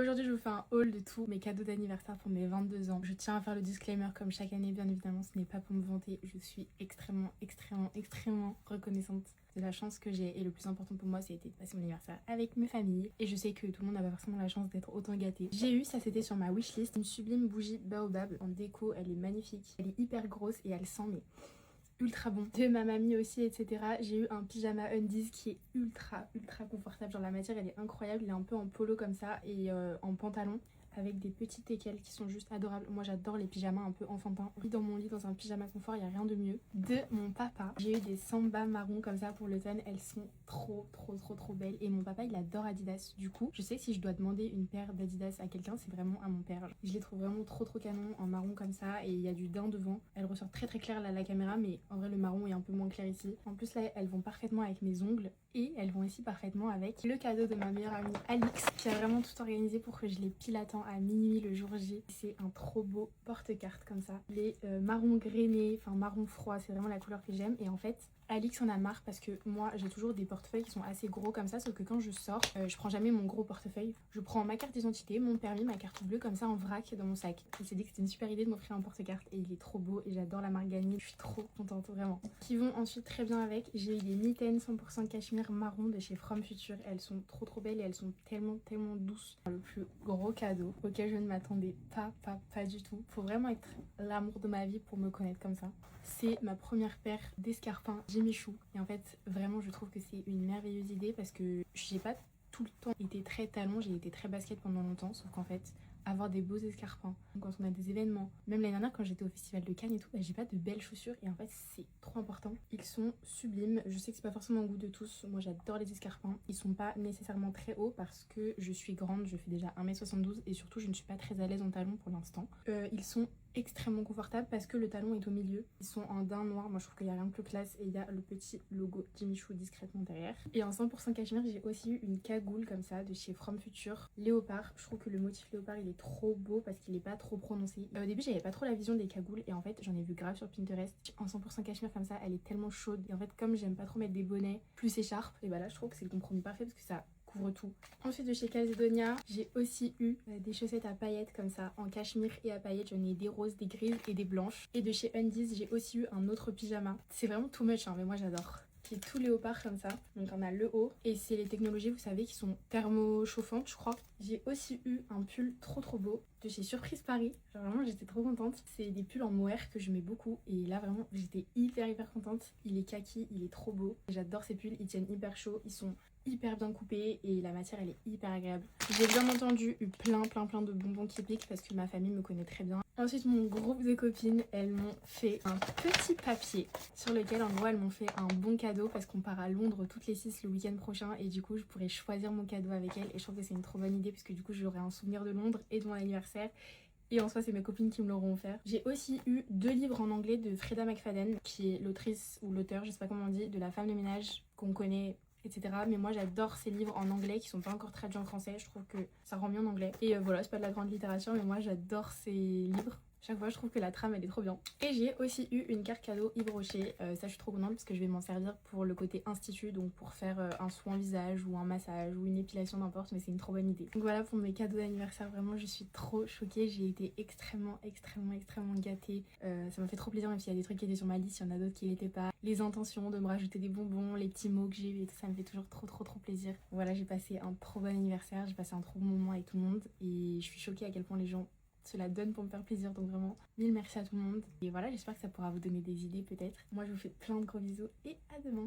Aujourd'hui, je vous fais un haul de tous mes cadeaux d'anniversaire pour mes 22 ans. Je tiens à faire le disclaimer comme chaque année, bien évidemment, ce n'est pas pour me vanter. Je suis extrêmement reconnaissante de la chance que j'ai. Et le plus important pour moi, c'était de passer mon anniversaire avec mes familles. Et je sais que tout le monde n'a pas forcément la chance d'être autant gâté. J'ai eu, ça c'était sur ma wishlist, une sublime bougie Baobab en déco. Elle est magnifique. Elle est hyper grosse et elle sent mais ultra bon. De ma mamie aussi, etc. J'ai eu un pyjama undies qui est ultra confortable. Genre la matière elle est incroyable. Il est un peu en polo comme ça et en pantalon avec des petits teckels qui sont juste adorables. Moi j'adore les pyjamas un peu enfantins. Dans mon lit dans un pyjama confort, il n'y a rien de mieux. De mon papa, j'ai eu des samba marron comme ça pour l'automne. Elles sont trop belles. Et mon papa il adore Adidas. Du coup, je sais que si je dois demander une paire d'Adidas à quelqu'un, c'est vraiment à mon père. Je les trouve vraiment trop canon en marron comme ça. Et il y a du daim devant. Elle ressort très claire là, la caméra, mais en vrai le marron est un peu moins clair ici. En plus là, elles vont parfaitement avec mes ongles. Et elles vont aussi parfaitement avec le cadeau de ma meilleure amie Alix qui a vraiment tout organisé pour que je les pile à temps à minuit le jour J. C'est un trop beau porte-carte comme ça. Les marron grainé, enfin marron froid, c'est vraiment la couleur que j'aime. Et en fait, Alix en a marre parce que moi j'ai toujours des portefeuilles qui sont assez gros comme ça, sauf que quand je sors, je prends jamais mon gros portefeuille. Je prends ma carte d'identité, mon permis, ma carte bleue comme ça en vrac dans mon sac. Il s'est dit que c'était une super idée de m'offrir un porte-carte et il est trop beau et j'adore la marque Ganni. Je suis trop contente vraiment. Qui vont ensuite très bien avec, j'ai eu des mitaines 100% cachemire marron de chez From Future. Elles sont trop belles et elles sont tellement douces. Le plus gros cadeau auquel je ne m'attendais pas du tout. Faut vraiment être l'amour de ma vie pour me connaître comme ça. C'est ma première paire d'escarpins Jimmy Choo. Et en fait, vraiment, je trouve que c'est une merveilleuse idée parce que j'ai pas tout le temps été très talon, j'ai été très basket pendant longtemps, sauf qu'en fait, avoir des beaux escarpins quand on a des événements, même l'année dernière quand j'étais au festival de Cannes et tout, bah, j'ai pas de belles chaussures et en fait c'est trop important. Ils sont sublimes, je sais que c'est pas forcément au goût de tous, moi j'adore les escarpins. Ils sont pas nécessairement très hauts parce que je suis grande, je fais déjà 1m72 et surtout je ne suis pas très à l'aise en talons pour l'instant. Ils sont extrêmement confortables parce que le talon est au milieu. Ils sont en daim noir, moi je trouve qu'il n'y a rien de plus classe et il y a le petit logo Jimmy Choo discrètement derrière. Et en 100% cachemire, j'ai aussi eu une cagoule comme ça de chez From Future léopard. Je trouve que le motif léopard il est trop beau parce qu'il est pas trop prononcé. Au début j'avais pas trop la vision des cagoules et en fait j'en ai vu grave sur Pinterest. En 100% cachemire comme ça, elle est tellement chaude et en fait comme j'aime pas trop mettre des bonnets plus écharpes, et bah là je trouve que c'est le compromis parfait parce que ça couvre tout. Ensuite de chez Calzedonia, j'ai aussi eu des chaussettes à paillettes comme ça en cachemire et à paillettes. J'en ai des roses, des grises et des blanches. Et de chez Undies, j'ai aussi eu un autre pyjama. C'est vraiment too much hein, mais moi j'adore. Qui est tout léopard comme ça. Donc on a le haut et c'est les technologies vous savez qui sont thermo-chauffantes je crois. J'ai aussi eu un pull trop beau de chez Surprise Paris. Genre vraiment j'étais trop contente. C'est des pulls en mohair que je mets beaucoup et là vraiment j'étais hyper contente. Il est kaki, il est trop beau. J'adore ces pulls, ils tiennent hyper chaud, ils sont hyper bien coupés et la matière elle est hyper agréable. J'ai bien entendu eu plein de bonbons qui piquent parce que ma famille me connaît très bien. Ensuite mon groupe de copines, elles m'ont fait un petit papier sur lequel en gros elles m'ont fait un bon cadeau parce qu'on part à Londres toutes les 6 le week-end prochain et du coup je pourrais choisir mon cadeau avec elles et je trouve que c'est une trop bonne idée puisque du coup j'aurai un souvenir de Londres et de mon anniversaire. Et en soi, c'est mes copines qui me l'auront offert. J'ai aussi eu 2 livres en anglais de Freda McFadden, qui est l'autrice ou l'auteur, je sais pas comment on dit, de La femme de ménage qu'on connaît, etc. Mais moi, j'adore ces livres en anglais qui sont pas encore traduits en français. Je trouve que ça rend mieux en anglais. Et voilà, c'est pas de la grande littérature, mais moi, j'adore ces livres. Chaque fois, je trouve que la trame, elle est trop bien. Et j'ai aussi eu une carte cadeau Yves Rocher. Ça, je suis trop contente parce que je vais m'en servir pour le côté institut, donc pour faire un soin visage ou un massage ou une épilation, n'importe, mais c'est une trop bonne idée. Donc voilà pour mes cadeaux d'anniversaire. Vraiment, je suis trop choquée. J'ai été extrêmement gâtée. Ça m'a fait trop plaisir, même s'il y a des trucs qui étaient sur ma liste, il y en a d'autres qui l'étaient pas. Les intentions de me rajouter des bonbons, les petits mots que j'ai eu et tout, ça me fait toujours trop plaisir. Voilà, j'ai passé un trop bon anniversaire, j'ai passé un trop bon moment avec tout le monde et je suis choquée à quel point les gens cela donne pour me faire plaisir, donc vraiment mille merci à tout le monde et voilà, j'espère que ça pourra vous donner des idées peut-être. Moi je vous fais plein de gros bisous et à demain.